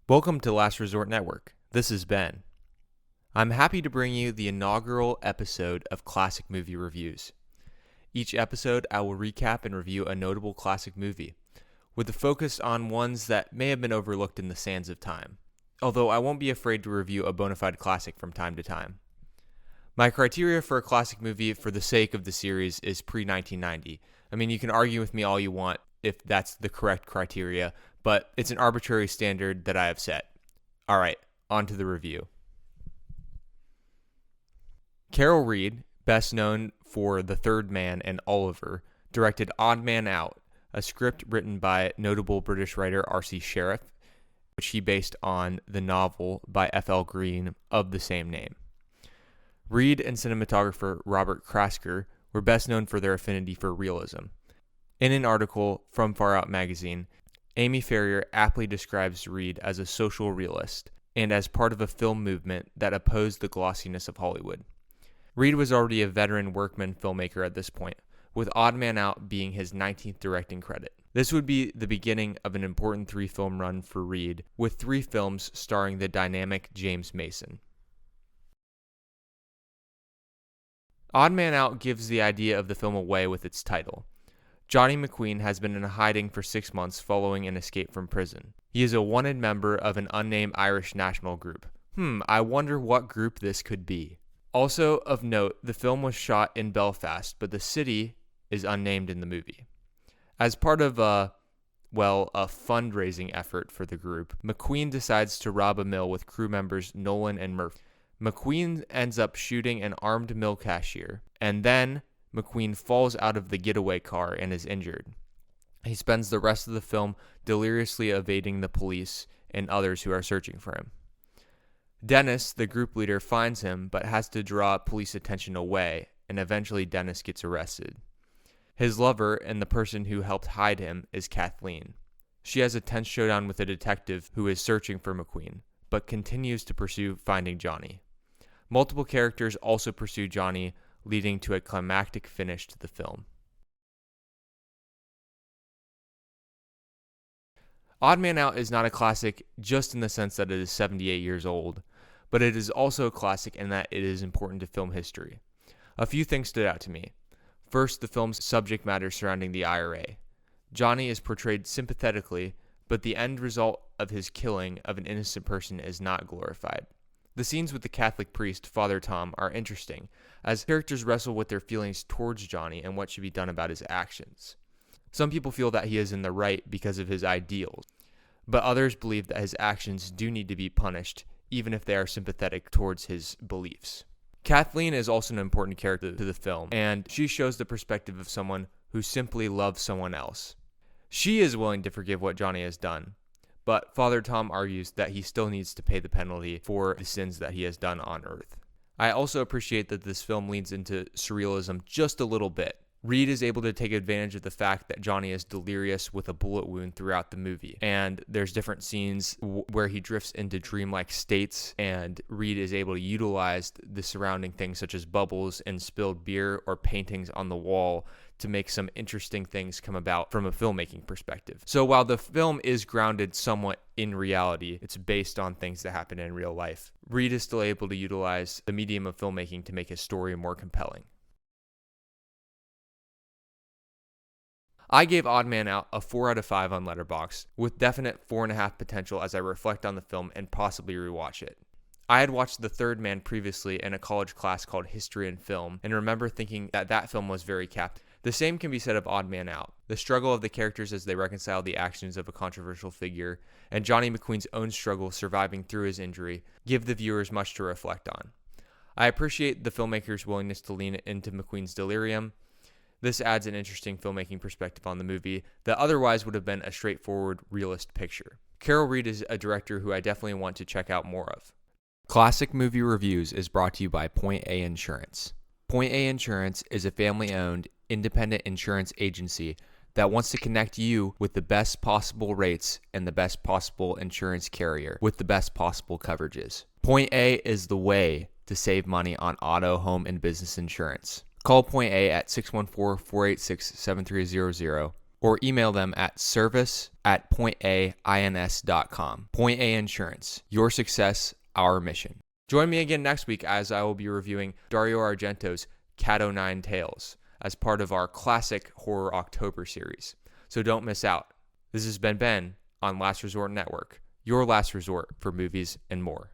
Welcome to Last Resort Network. This is Ben. I'm happy to bring you the inaugural episode of Classic Movie Reviews. Each episode, I will recap and review a notable classic movie, with a focus on ones that may have been overlooked in the sands of time, although I won't be afraid to review a bona fide classic from time to time. My criteria for a classic movie for the sake of the series is pre-1990. I mean, you can argue with me all you want if that's the correct criteria, but it's an arbitrary standard that I have set. All right, on to the review. Carol Reed, best known for The Third Man and Oliver, directed Odd Man Out, a script written by notable British writer R.C. Sherriff, which he based on the novel by F.L. Green of the same name. Reed and cinematographer Robert Krasker were best known for their affinity for realism. In an article from Far Out magazine, Amy Ferrier aptly describes Reed as a social realist and as part of a film movement that opposed the glossiness of Hollywood. Reed was already a veteran workman filmmaker at this point, with Odd Man Out being his 19th directing credit. This would be the beginning of an important 3-film run for Reed, with 3 films starring the dynamic James Mason. Odd Man Out gives the idea of the film away with its title. Johnny McQueen has been in hiding for 6 months following an escape from prison. He is a wanted member of an unnamed Irish national group. I wonder what group this could be. Also of note, the film was shot in Belfast, but the city is unnamed in the movie. As part of a fundraising effort for the group, McQueen decides to rob a mill with crew members Nolan and Murphy. McQueen ends up shooting an armed mill cashier, and then McQueen falls out of the getaway car and is injured. He spends the rest of the film deliriously evading the police and others who are searching for him. Dennis, the group leader, finds him but has to draw police attention away, and eventually Dennis gets arrested. His lover and the person who helped hide him is Kathleen. She has a tense showdown with a detective who is searching for McQueen, but continues to pursue finding Johnny. Multiple characters also pursue Johnny, leading to a climactic finish to the film. Odd Man Out is not a classic just in the sense that it is 78 years old, but it is also a classic in that it is important to film history. A few things stood out to me. First, the film's subject matter surrounding the IRA. Johnny is portrayed sympathetically, but the end result of his killing of an innocent person is not glorified. The scenes with the Catholic priest, Father Tom, are interesting, as characters wrestle with their feelings towards Johnny and what should be done about his actions. Some people feel that he is in the right because of his ideals, but others believe that his actions do need to be punished, even if they are sympathetic towards his beliefs. Kathleen is also an important character to the film, and she shows the perspective of someone who simply loves someone else. She is willing to forgive what Johnny has done, but Father Tom argues that he still needs to pay the penalty for the sins that he has done on Earth. I also appreciate that this film leans into surrealism just a little bit. Reed is able to take advantage of the fact that Johnny is delirious with a bullet wound throughout the movie, and there's different scenes where he drifts into dreamlike states, and Reed is able to utilize the surrounding things such as bubbles and spilled beer or paintings on the wall to make some interesting things come about from a filmmaking perspective. So while the film is grounded somewhat in reality, it's based on things that happen in real life, Reed is still able to utilize the medium of filmmaking to make his story more compelling. I gave Odd Man Out a 4 out of 5 on Letterboxd, with definite 4.5 potential as I reflect on the film and possibly rewatch it. I had watched The Third Man previously in a college class called History and Film, and remember thinking that film was very captivating. The same can be said of Odd Man Out. The struggle of the characters as they reconcile the actions of a controversial figure, and Johnny McQueen's own struggle surviving through his injury, give the viewers much to reflect on. I appreciate the filmmaker's willingness to lean into McQueen's delirium. This adds an interesting filmmaking perspective on the movie that otherwise would have been a straightforward, realist picture. Carol Reed is a director who I definitely want to check out more of. Classic Movie Reviews is brought to you by Point A Insurance. Point A Insurance is a family-owned, independent insurance agency that wants to connect you with the best possible rates and the best possible insurance carrier with the best possible coverages. Point A is the way to save money on auto, home, and business insurance. Call Point A at 614-486-7300 or email them at service@pointains.com. Point A Insurance. Your success, our mission. Join me again next week as I will be reviewing Dario Argento's Cat O' Tales as part of our classic Horror October series. So don't miss out. This has been Ben on Last Resort Network, your last resort for movies and more.